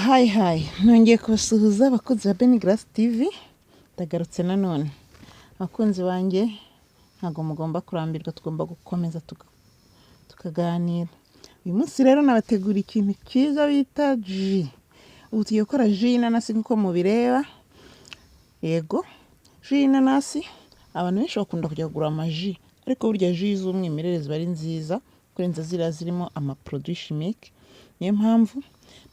Hayi nongeye kubasuhuza abakunzi ba Bengrace TV, ndagarutse nanone. Abakunzi banjye ntabwo mugomba kurambirwa, tugomba gukomeza tukaganira. Uyu munsi rero nabategura ikintu cyiza bita ji. Ubu tugiye gukora ji y'inanasi nk'uko mubireba. Yego, ji y'inanasi abantu benshi bakunda kujya kugura amaji, ariko burya ji z'umwimerere ziba ari nziza kurenza ziriya zirimo amaproduit chimique. Niyo mpamvu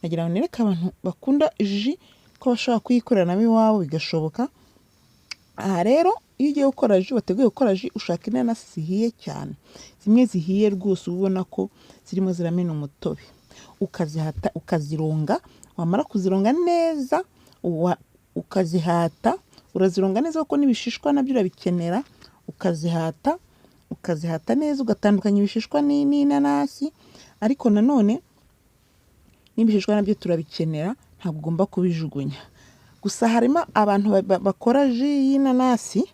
nagira ngo nereke abantu bakunda ji ko bashobora kuyikorera nabo iwabo bigashoboka. Aha rero iyo ugiye gukora ji, wateguye gukora ji, ushaka inanasi zihiye cyane, zimwe zihiye rwose ubona ko zirimo ziramena umutobe, ukazihata ukazironga. Wamara kuzironga neza ukazihata, urazironga neza kuko n'ibishishwa nabyo urabikenera, ukazihata neza, ugatandukanya ibishishwa n'inanasi. Ariko nanone n'ibishishwa nabyo turabikenera, ntabwo ugomba kubijugunya. Gusa harimo abantu bakora ji y'inanasi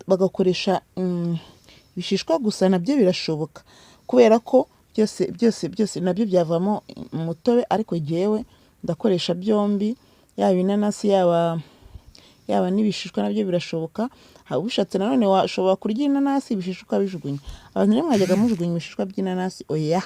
bagakoresha ibishishwa gusa, nabyo birashoboka kubera ko byose nabyo byavamo umutobe. Ariko jyewe ndakoresha byombi, yaba inanasi yaba n'ibishishwa, nabyo birashoboka. Ubishatse nanone washobora kurya inanasi ibishishwa ukabijugunya. Abantu rero mwajyaga mujugunya ibishishwa by'inanasi, oya,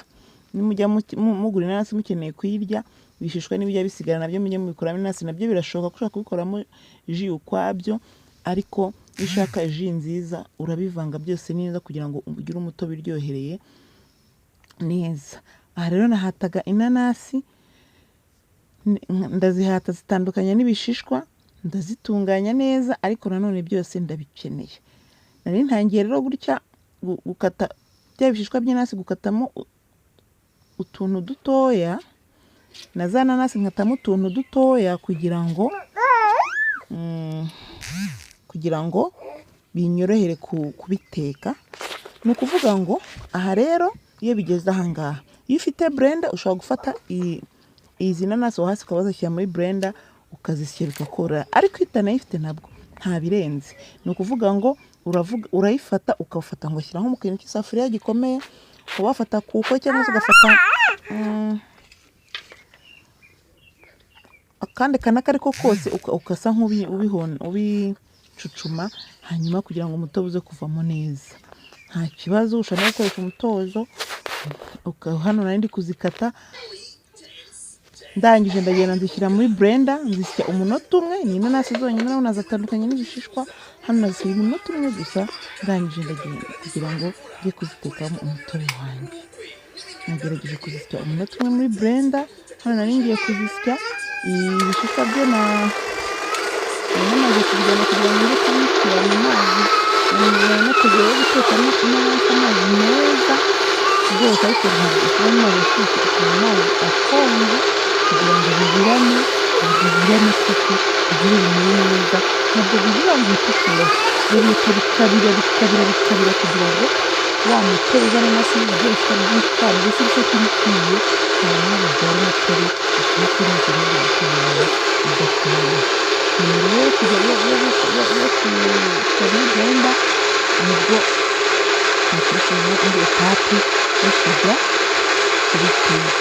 nimujya mugura inanasi mukeneye kuyirya, ibishishwa n'ibijya bisigara nabyo mujye mubikuramo inanasi. Nabyo birashoboka ko ushaka kubikoramo ji ukwabyo, ariko iyo ushaka ji nziza urabivanga byose neza kugira ngo ugire umutobe uryohereye neza. Aha rero nahataga inanasi, ndazihata zitandukanya n'ibishishwa, ndazitunganya neza, ariko nanone byose ndabikeneye. Nari ntangiye rero gutya gukata bya bishishwa by'inanasi, gukatamo utuntu dutoya, na za nanasi nkatamo utuntu dutoya kugira ngo binyorohere kubiteka. Ni ukuvuga ngo aha rero iyo bigeze aha ngaha, iyo ufite blender ushobora gufata izi nanasi hasi ukaba wazishyira muri blender ukazishyira ugakora. Ariko iyo utanayifite nabwo nta birenze. Ni ukuvuga ngo urayifata ukafata ngo ushyira nko mu kintu cy'isafuriya gikomeye, ukaba wafata kuko cyangwa se ugafata akandi kanaka ariko kose ukasa nk'ubicucuma, hanyuma kugira ngo umutobe uze kuvamo neza. Nta kibazo, ushobora no gukoresha umutozo. Hano nari ndi kuzikata, ndangije ndagenda nzishyira muri blender, nzisya umunota umwe. Ni inanasi zonyine naho nazatandukanye n'ibishishwa. Hano nazisya umunota umwe gusa, ndangije ndagenda kugira ngo njye kuzitekamo umutobe wanjye. Nagerageje kuzisya umunota umwe muri blender. Hano nari ngiye kuzisya ibishishwa byo namaze kubijyana kugira ngo njye kubishyira mu mazi. Nateguye gutekamo inanasi amazi meza rwose, ariko ntabwo ushyira mu mazi ashyushye, ushyira mu mazi akonje kugira ngo bigirane isuku, bigire bimere neza. Ntabwo bigira ngo bitukure, bikabira kugira ngo wa mutobe w'inanasi uryoshye byinshi cyane, mbese icyo kibikwiye, hanyuma bibyara umutobe ukwiye kurenza ibindi bishobora bidakomeye. Nyuma rero kujya kuri blender nibwo nakurikiranye indi etape yo kujya kubiteka.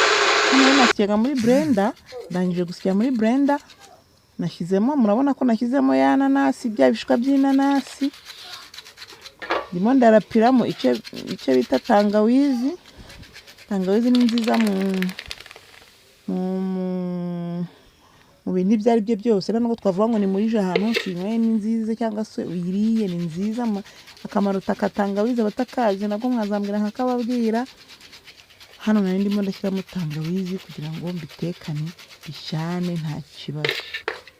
Hano rero nasyaga muri blender, ndangije gusya muri blender, nashyizemo, murabona ko nashyizemo ya nanasi, bya bishishwa by'inanasi. Ndimo ndarapiramo icyo bita tangawizi. Tangawizi ni nziza mu bintu ibyo ari byo byose. Nubwo twavuga ngo ni muri ji ahantu tuyinyweye ni nziza, cyangwa se uyiriye ni nziza. Akamaro ka tangawizi abatakazi nabwo mwazambwira nkakababwira. Hano nari ndimo ndashyiramo tangawizi kugira ngo mbitekane bishyane, nta kibazo,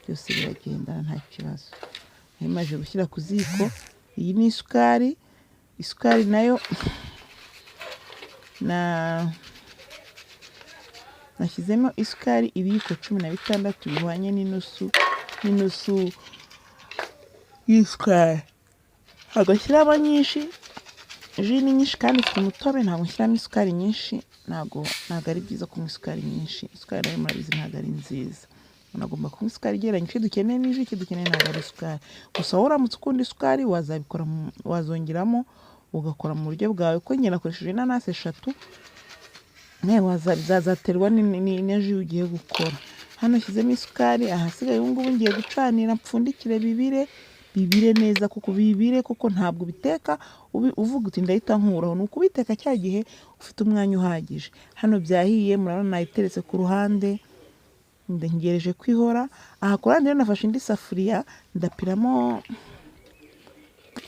byose biragendana nta kibazo. Maze gushyira ku ziko. Iyi ni isukari. Isukari nayo nashyizemo isukari ibiyiko 16 bihwanye n'inusu y'isukari. Ntabwo nshyiramo nyinshi, ji ni nyinshi kandi ifite umutobe, ntabwo nshyiramo isukari nyinshi. Ntabwo ari byiza kunywa isukari nyinshi. Isukari nayo murabizi ntabwo ari nziza. Umuntu agomba kunywa isukari igereranye. Icyo dukeneye ni ji, icyo dukeneye ntabwo ari isukari. Gusa wowe uramutse ukunda isukari wazabikora, wazongeramo ugakora mu buryo bwawe. Kuko njye nakoresheje inanasi 3, nawe bizazaterwa n'iji ugiye gukora. hano nshyizemo isukari, ahasigaye ubu ngubu ngiye gucanira mpfundikire bibire neza kuko ntabwo ubiteka uvuga uti ndahita nkuraho, ni ukubiteka cya gihe ufite umwanya uhagije. Hano byahiye murabona nayiteretse ku ruhande ntegereje ko ihora. Aha ku ruhande rero nafashe indi safuriya ndapiramo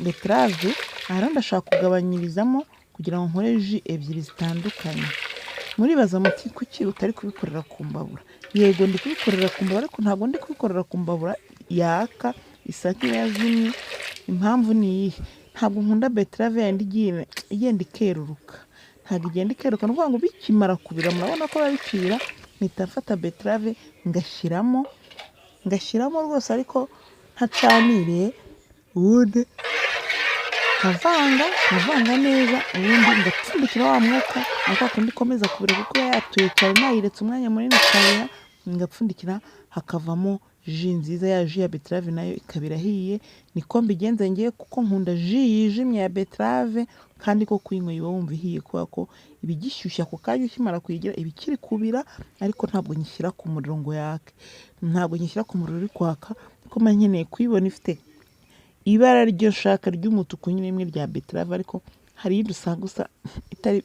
beterave, aha rero ndashaka kugabanyirizamo kugira ngo nkore ji ebyiri zitandukanye. Muribaza muti kuki utari kubikorera ku mbabura? Yego ndi kubikorera ku mbabura ariko ntabwo ndi kubikorera ku mbabura yaka isa nk'iyazimye. Impamvu ni iyihe? Ntabwo nkunda beterave yandi igenda ikeruruka, ntabwo igenda ikeruruka, ni ukuvuga ngo bikimara kubira murabona ko biba bikira, mpita mfata beterave ngashyiramo rwose ariko ntacaniriye, ubundi nkavanga neza, ubundi ngapfundikira wa mwuka na kwa kundi ikomeza kubira kuko yatuye cyane nayiretse umwanya munini cyane, ngapfundikira hakavamo ji nziza, ya ji ya beterave nayo ikaba irahiye. Niko mbigenza ngiye kuko nkunda ji yijimye ya beterave kandi ko kuyinywa iba wumva ihiye kubera ko iba igishyushye ako kanya ukimara kuyigira iba ikiri kubira, ariko ntabwo nyishyira ku muriro ngo yake, ntabwo nyishyira ku muriro uri kwaka kuko mba nkeneye kuyibona ifite ibara ryo nshaka ry'umutuku nyine rimwe rya beterave, ariko hari iyindi usanga gusa itari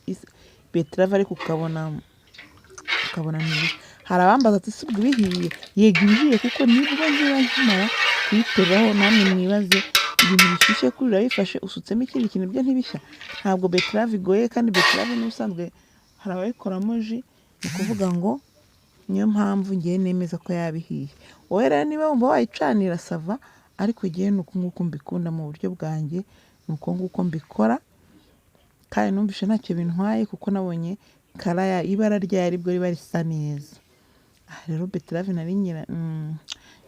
beterave ariko ukabona ntibihiye. Hari abambaza ati sibwo ibihiye? Yego ibihiye kuko nibwo ngiba nkimara kuyiteraho. Namwe mwibaze ibintu bishyushye kurira bifashe usutsemo ikindi kintu byo ntibishya? Ntabwo beterave igoye, kandi beterave n'ubusanzwe hari abayikoramo ji, ni ukuvuga ngo niyo mpamvu ngiye nemeza ko yabihiye. Wowe rero niba wumva wayicanira sava, ariko ngiye ni uku nguku mbikunda mu buryo bwanjye, ni uko nguko mbikora kandi numvishe ntacyo bintwaye kuko nabonye ibara ryayo aribwo riba risa neza. Aha rero beterave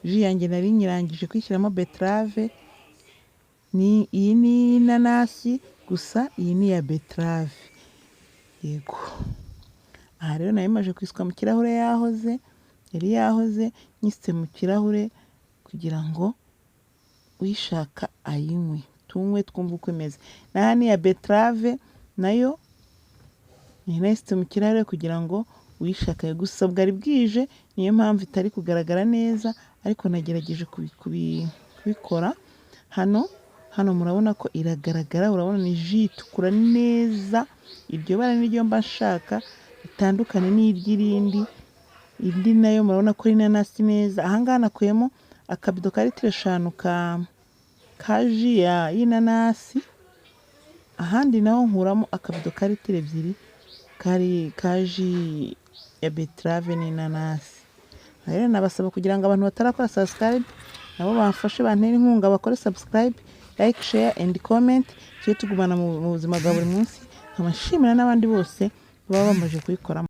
ji yanjye nari nyirangije kwishyiramo beterave, iyi ni inanasi gusa iyi ni iya beterave. Yego, aha rero nari maje kwisuka mu kirahure yari yahoze nyisutse mu kirahure kugira ngo uyishaka ayinywe, tunywe twumve uko imeze. N'aha ni iya beterave nayo nayisutse mu kirahure kugira ngo uyishaka, gusa bwari bwije niyo mpamvu itari kugaragara neza, ariko nagerageje kubikora. Hano murabona ko iragaragara, urabona ni ji itukura neza, iryo bara niryo mba nshaka ritandukanye n'iry'irindi. Indi nayo murabona ko ari inanasi neza. Aha ngaha nakuyemo akabido ka litiro 5 ka ji y'inanasi, ahandi naho nkuramo akabido ka litiro 2 ka ji ya beterave n'inanasi. Rero nabasaba kugira ngo abantu batarakora subscribe nabo bamfashe bantera inkunga bakore subscribe, like, share and comment, tujye tugumana mu buzima bwa buri munsi. Nkabashimira n'abandi bose baba bamaze kuyikoramo.